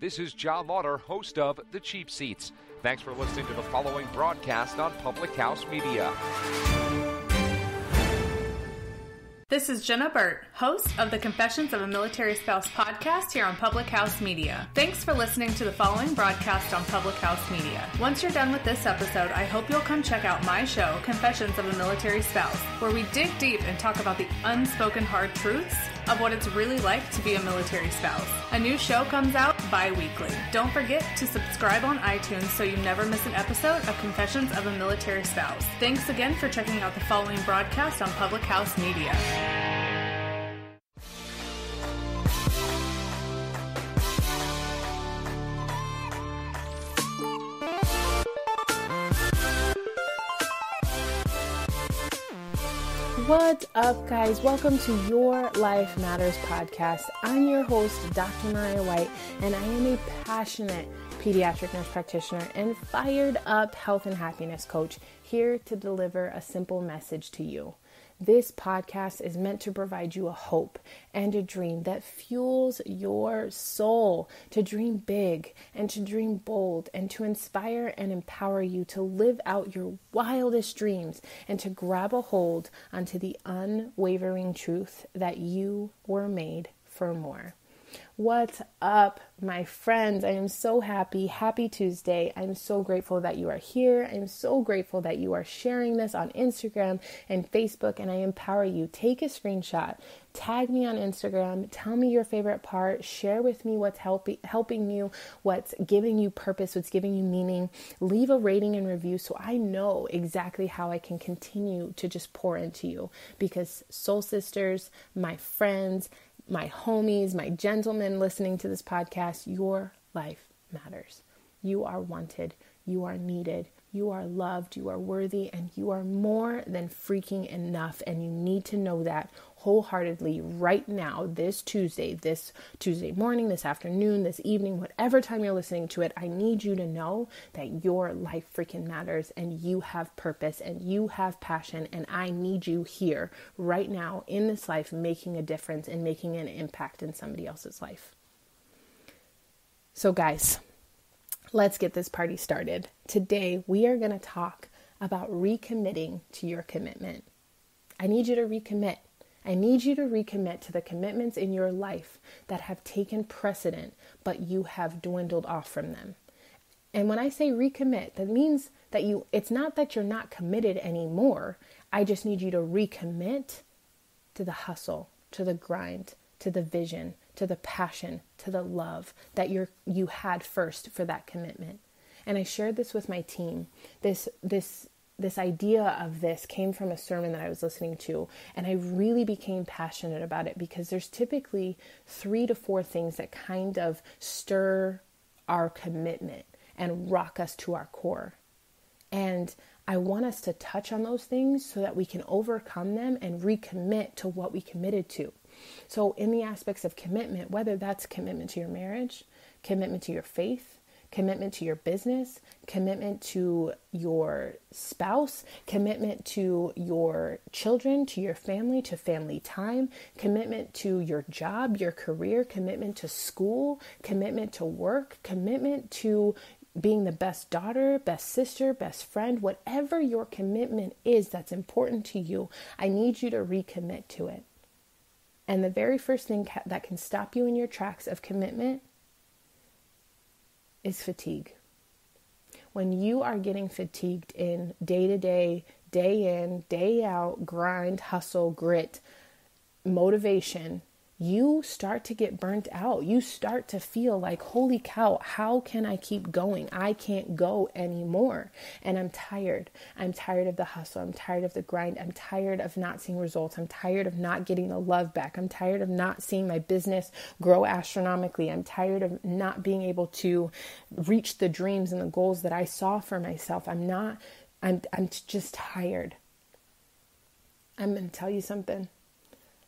This is John Lauder, host of The Cheap Seats. Thanks for listening to the following broadcast on Public House Media. This is Jenna Burt, host of the Confessions of a Military Spouse podcast here on Public House Media. Thanks for listening to the following broadcast on Public House Media. Once you're done with this episode, I hope you'll come check out my show, Confessions of a Military Spouse, where we dig deep and talk about the unspoken hard truths of what it's really like to be a military spouse. A new show comes out bi-weekly. Don't forget to subscribe on iTunes so you never miss an episode of Confessions of a Military Spouse. Thanks again for checking out the following broadcast on Public House Media. What's up, guys? Welcome to Your Life Matters podcast. I'm your host, Dr. Mariah White, and I am a passionate pediatric nurse practitioner and fired up health and happiness coach here to deliver a simple message to you. This podcast is meant to provide you a hope and a dream that fuels your soul to dream big and to dream bold and to inspire and empower you to live out your wildest dreams and to grab a hold onto the unwavering truth that you were made for more. What's up, my friends? I am so happy. Happy Tuesday. I'm so grateful that you are here. I'm so grateful that you are sharing this on Instagram and Facebook, and I empower you. Take a screenshot, tag me on Instagram, tell me your favorite part, share with me what's helping you, what's giving you purpose, what's giving you meaning. Leave a rating and review so I know exactly how I can continue to just pour into you, because soul sisters, my friends, my homies, my gentlemen listening to this podcast, your life matters. You are wanted. You are needed. You are loved. You are worthy. And you are more than freaking enough. And you need to know that wholeheartedly right now, this Tuesday morning, this afternoon, this evening, whatever time you're listening to it. I need you to know that your life freaking matters and you have purpose and you have passion. And I need you here right now in this life, making a difference and making an impact in somebody else's life. So guys, let's get this party started. Today, we are going to talk about recommitting to your commitment. I need you to recommit. I need you to recommit to the commitments in your life that have taken precedent, but you have dwindled off from them. And when I say recommit, that means that it's not that you're not committed anymore. I just need you to recommit to the hustle, to the grind, to the vision, to the passion, to the love that you had first for that commitment. And I shared this with my team. This idea of this came from a sermon that I was listening to, and I really became passionate about it because there's typically 3 to 4 things that kind of stir our commitment and rock us to our core. And I want us to touch on those things so that we can overcome them and recommit to what we committed to. So in the aspects of commitment, whether that's commitment to your marriage, commitment to your faith, commitment to your business, commitment to your spouse, commitment to your children, to your family, to family time, commitment to your job, your career, commitment to school, commitment to work, commitment to being the best daughter, best sister, best friend, whatever your commitment is that's important to you, I need you to recommit to it. And the very first thing that can stop you in your tracks of commitment is fatigue. When you are getting fatigued in day-to-day, day in, day out, grind, hustle, grit, motivation, you start to get burnt out. You start to feel like, holy cow, how can I keep going? I can't go anymore. And I'm tired. I'm tired of the hustle. I'm tired of the grind. I'm tired of not seeing results. I'm tired of not getting the love back. I'm tired of not seeing my business grow astronomically. I'm tired of not being able to reach the dreams and the goals that I saw for myself. I'm just tired. I'm going to tell you something.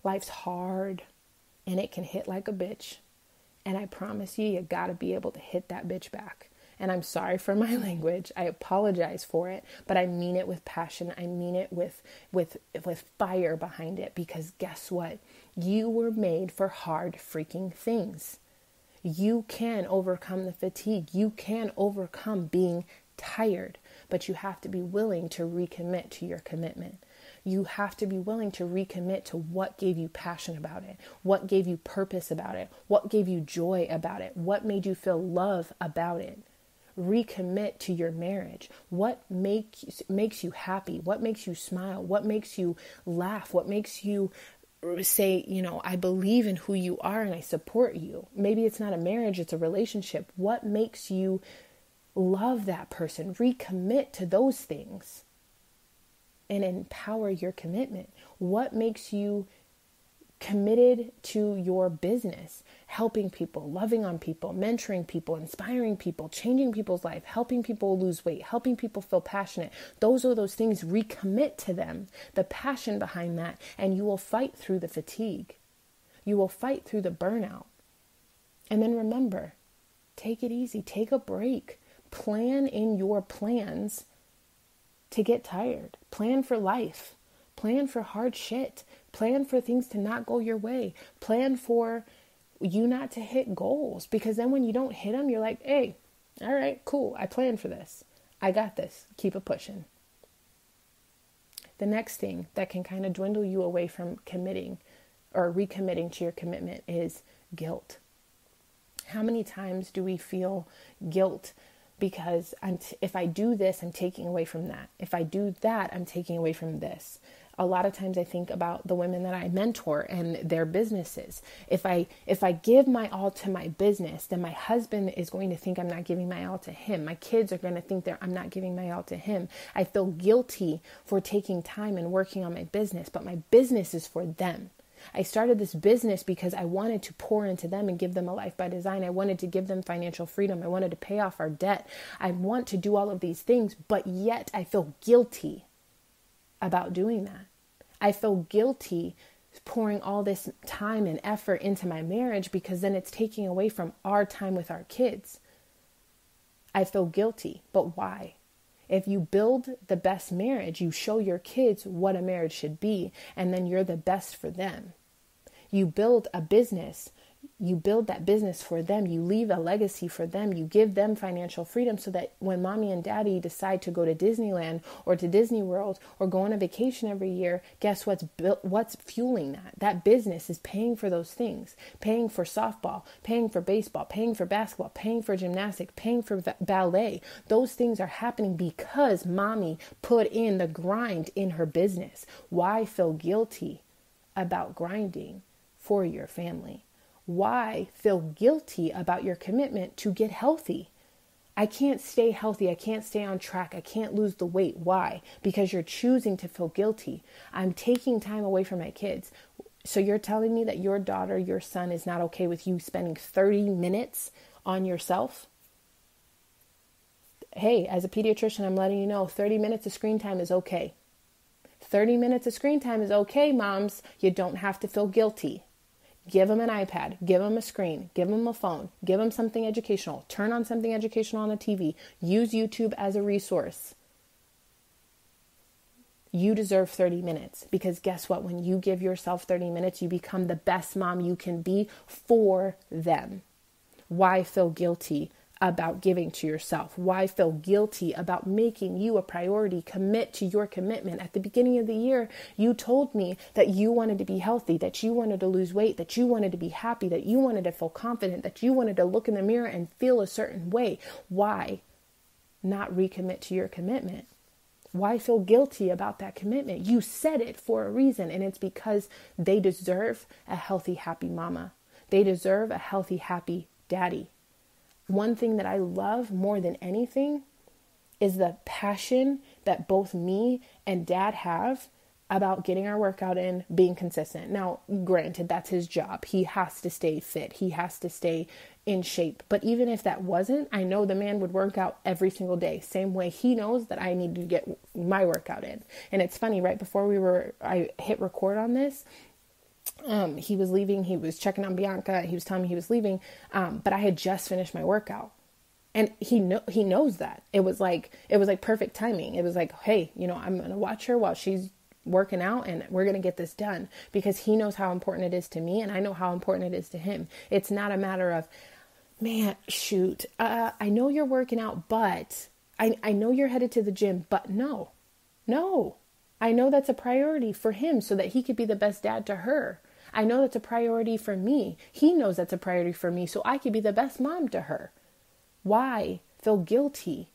Life's hard. And it can hit like a bitch. And I promise you got to be able to hit that bitch back. And I'm sorry for my language. I apologize for it. But I mean it with passion. I mean it with fire behind it. Because guess what? You were made for hard freaking things. You can overcome the fatigue. You can overcome being tired, but you have to be willing to recommit to your commitment. You have to be willing to recommit to what gave you passion about it, what gave you purpose about it, what gave you joy about it, what made you feel love about it. Recommit to your marriage. What makes you happy? What makes you smile? What makes you laugh? What makes you say, I believe in who you are and I support you. Maybe it's not a marriage, it's a relationship. What makes you love that person? Recommit to those things and empower your commitment. What makes you committed to your business? Helping people, loving on people, mentoring people, inspiring people, changing people's life, helping people lose weight, helping people feel passionate. Those are those things. Recommit to them, the passion behind that, and you will fight through the fatigue. You will fight through the burnout. And then remember, take it easy, take a break, plan in your plans to get tired, plan for life, plan for hard shit, plan for things to not go your way, plan for you not to hit goals, because then when you don't hit them, you're like, hey, all right, cool. I planned for this. I got this. Keep it pushing. The next thing that can kind of dwindle you away from committing or recommitting to your commitment is guilt. How many times do we feel guilt because if I do this, I'm taking away from that. If I do that, I'm taking away from this. A lot of times I think about the women that I mentor and their businesses. If I give my all to my business, then my husband is going to think I'm not giving my all to him. My kids are going to think I'm not giving my all to him. I feel guilty for taking time and working on my business, but my business is for them. I started this business because I wanted to pour into them and give them a life by design. I wanted to give them financial freedom. I wanted to pay off our debt. I want to do all of these things, but yet I feel guilty about doing that. I feel guilty pouring all this time and effort into my marriage because then it's taking away from our time with our kids. I feel guilty, but why? If you build the best marriage, you show your kids what a marriage should be, and then you're the best for them. You build a business. You build that business for them. You leave a legacy for them. You give them financial freedom so that when mommy and daddy decide to go to Disneyland or to Disney World or go on a vacation every year, guess what's fueling that? That business is paying for those things, paying for softball, paying for baseball, paying for basketball, paying for gymnastics, paying for ballet. Those things are happening because mommy put in the grind in her business. Why feel guilty about grinding for your family? Why feel guilty about your commitment to get healthy? I can't stay healthy. I can't stay on track. I can't lose the weight. Why? Because you're choosing to feel guilty. I'm taking time away from my kids. So you're telling me that your daughter, your son is not okay with you spending 30 minutes on yourself? Hey, as a pediatrician, I'm letting you know 30 minutes of screen time is okay. 30 minutes of screen time is okay, moms. You don't have to feel guilty. Give them an iPad, give them a screen, give them a phone, give them something educational, turn on something educational on the TV, use YouTube as a resource. You deserve 30 minutes because guess what? When you give yourself 30 minutes, you become the best mom you can be for them. Why feel guilty about giving to yourself? Why feel guilty about making you a priority? Commit to your commitment. At the beginning of the year, you told me that you wanted to be healthy, that you wanted to lose weight, that you wanted to be happy, that you wanted to feel confident, that you wanted to look in the mirror and feel a certain way. Why not recommit to your commitment? Why feel guilty about that commitment? You said it for a reason, and it's because they deserve a healthy, happy mama. They deserve a healthy, happy daddy. One thing that I love more than anything is the passion that both me and dad have about getting our workout in, being consistent. Now, granted, that's his job. He has to stay fit. He has to stay in shape. But even if that wasn't, I know the man would work out every single day. Same way he knows that I need to get my workout in. And it's funny, right before I hit record on this, he was leaving. He was checking on Bianca. He was telling me he was leaving. But I had just finished my workout, and he knows that. It was like perfect timing. It was like, hey, I'm going to watch her while she's working out, and we're going to get this done because he knows how important it is to me, and I know how important it is to him. It's not a matter of, man, shoot, I know you're working out, but I know you're headed to the gym, but no, I know that's a priority for him so that he could be the best dad to her. I know that's a priority for me. He knows that's a priority for me so I could be the best mom to her. Why feel guilty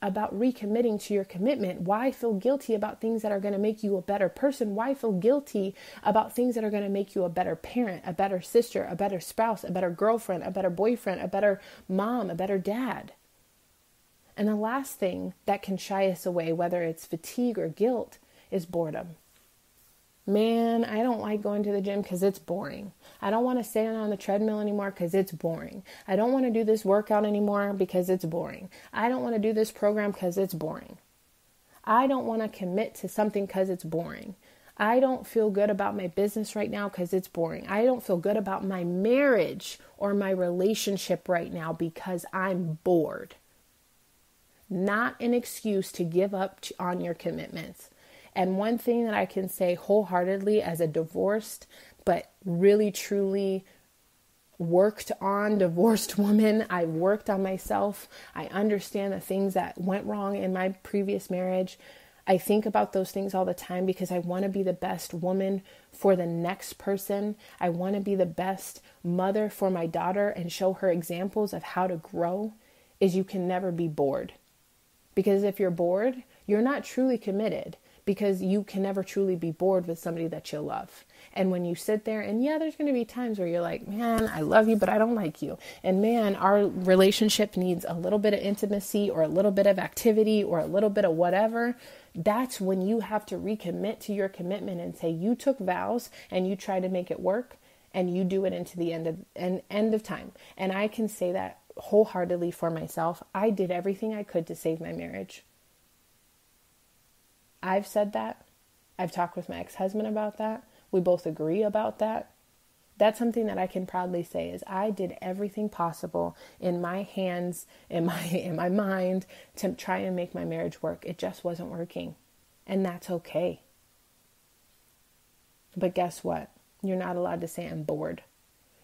about recommitting to your commitment? Why feel guilty about things that are going to make you a better person? Why feel guilty about things that are going to make you a better parent, a better sister, a better spouse, a better girlfriend, a better boyfriend, a better mom, a better dad? And the last thing that can shy us away, whether it's fatigue or guilt, is boredom. Man, I don't like going to the gym because it's boring. I don't want to stand on the treadmill anymore because it's boring. I don't want to do this workout anymore because it's boring. I don't want to do this program because it's boring. I don't want to commit to something because it's boring. I don't feel good about my business right now because it's boring. I don't feel good about my marriage or my relationship right now because I'm bored. Not an excuse to give up on your commitments. And one thing that I can say wholeheartedly as a divorced, but really truly worked on divorced woman, I worked on myself. I understand the things that went wrong in my previous marriage. I think about those things all the time because I want to be the best woman for the next person. I want to be the best mother for my daughter and show her examples of how to grow. Is you can never be bored. Because if you're bored, you're not truly committed. Because you can never truly be bored with somebody that you love. And when you sit there and there's going to be times where you're like, man, I love you, but I don't like you. And man, our relationship needs a little bit of intimacy or a little bit of activity or a little bit of whatever. That's when you have to recommit to your commitment and say you took vows and you tried to make it work and you do it into the end of time. And I can say that wholeheartedly for myself. I did everything I could to save my marriage. I've said that. I've talked with my ex-husband about that. We both agree about that. That's something that I can proudly say is I did everything possible in my hands, in my mind to try and make my marriage work. It just wasn't working. And that's okay. But guess what? You're not allowed to say I'm bored.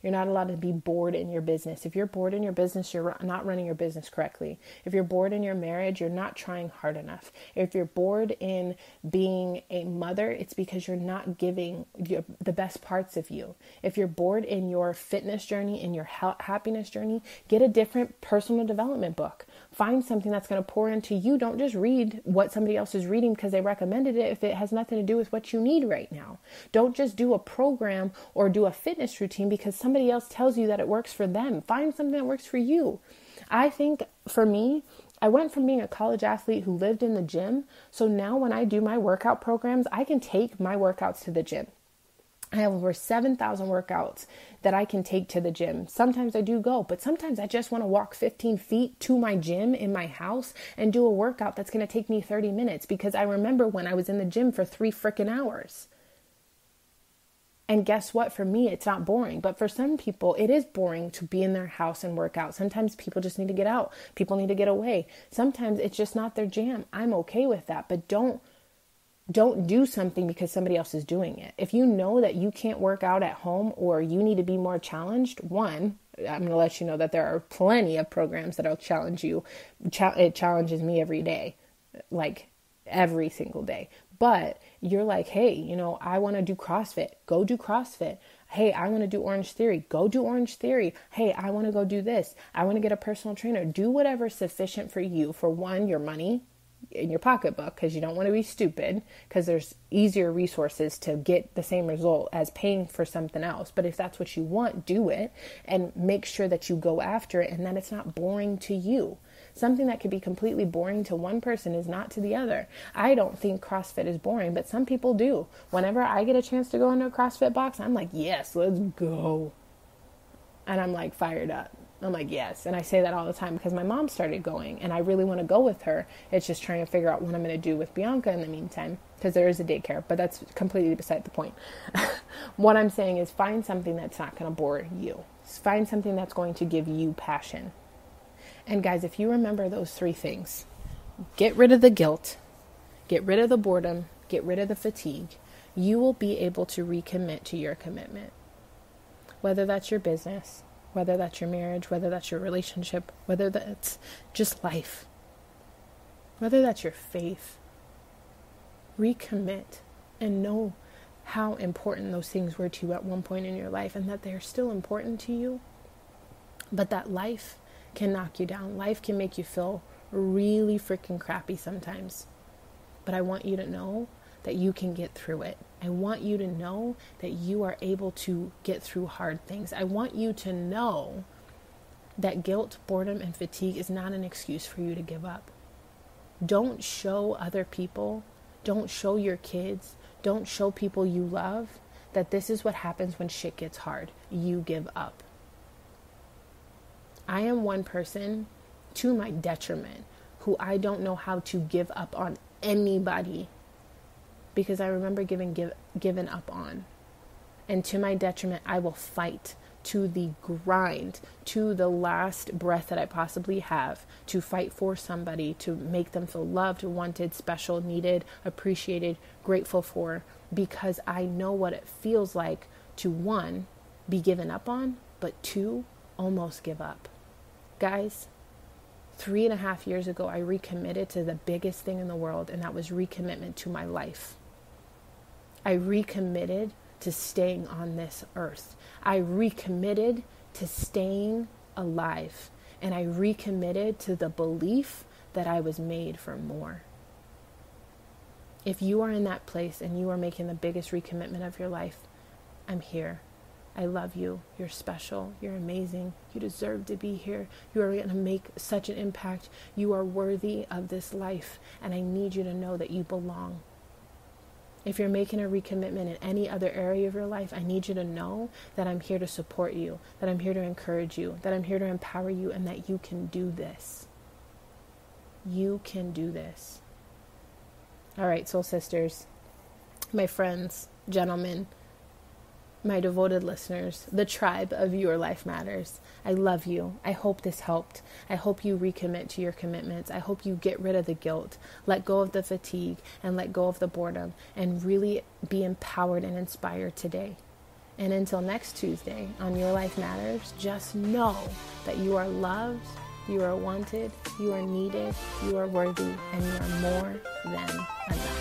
You're not allowed to be bored in your business. If you're bored in your business, you're not running your business correctly. If you're bored in your marriage, you're not trying hard enough. If you're bored in being a mother, it's because you're not giving the best parts of you. If you're bored in your fitness journey, in your happiness journey, get a different personal development book. Find something that's going to pour into you. Don't just read what somebody else is reading because they recommended it if it has nothing to do with what you need right now. Don't just do a program or do a fitness routine because somebody else tells you that it works for them. Find something that works for you. I think for me, I went from being a college athlete who lived in the gym. So now when I do my workout programs, I can take my workouts to the gym. I have over 7,000 workouts that I can take to the gym. Sometimes I do go, but sometimes I just want to walk 15 feet to my gym in my house and do a workout that's going to take me 30 minutes because I remember when I was in the gym for 3 freaking hours. And guess what? For me, it's not boring. But for some people, it is boring to be in their house and work out. Sometimes people just need to get out. People need to get away. Sometimes it's just not their jam. I'm okay with that. But don't do something because somebody else is doing it. If you know that you can't work out at home or you need to be more challenged, one, I'm going to let you know that there are plenty of programs that'll challenge you. It challenges me every day, like every single day. But you're like, hey, I want to do CrossFit. Go do CrossFit. Hey, I want to do Orange Theory. Go do Orange Theory. Hey, I want to go do this. I want to get a personal trainer. Do whatever's sufficient for you. For one, your money in your pocketbook, because you don't want to be stupid, because there's easier resources to get the same result as paying for something else. But if that's what you want, do it and make sure that you go after it and that it's not boring to you. Something that could be completely boring to one person is not to the other. I don't think CrossFit is boring, but some people do. Whenever I get a chance to go into a CrossFit box, I'm like, yes, let's go. And I'm like fired up. I'm like, yes. And I say that all the time because my mom started going and I really want to go with her. It's just trying to figure out what I'm going to do with Bianca in the meantime, because there is a daycare, but that's completely beside the point. What I'm saying is find something that's not going to bore you. Find something that's going to give you passion. And guys, if you remember those 3 things, get rid of the guilt, get rid of the boredom, get rid of the fatigue, you will be able to recommit to your commitment. Whether that's your business, whether that's your marriage, whether that's your relationship, whether that's just life, whether that's your faith. Recommit and know how important those things were to you at one point in your life, and that they're still important to you, but that life can knock you down. Life can make you feel really freaking crappy sometimes. But I want you to know that you can get through it. I want you to know that you are able to get through hard things. I want you to know that guilt, boredom, and fatigue is not an excuse for you to give up. Don't show other people, don't show your kids, don't show people you love that this is what happens when shit gets hard. You give up. I am one person, to my detriment, who I don't know how to give up on anybody, because I remember given up on. And to my detriment, I will fight to the grind, to the last breath that I possibly have, to fight for somebody, to make them feel loved, wanted, special, needed, appreciated, grateful for, because I know what it feels like to, one, be given up on, but two, almost give up. Guys, 3.5 years ago, I recommitted to the biggest thing in the world, and that was recommitment to my life. I recommitted to staying on this earth. I recommitted to staying alive. And I recommitted to the belief that I was made for more. If you are in that place and you are making the biggest recommitment of your life, I'm here. I love you. You're special. You're amazing. You deserve to be here. You are going to make such an impact. You are worthy of this life. And I need you to know that you belong. If you're making a recommitment in any other area of your life, I need you to know that I'm here to support you, that I'm here to encourage you, that I'm here to empower you, and that you can do this. You can do this. All right, soul sisters, my friends, gentlemen, my devoted listeners, the tribe of Your Life Matters. I love you. I hope this helped. I hope you recommit to your commitments. I hope you get rid of the guilt, let go of the fatigue, and let go of the boredom, and really be empowered and inspired today. And until next Tuesday on Your Life Matters, just know that you are loved, you are wanted, you are needed, you are worthy, and you are more than enough.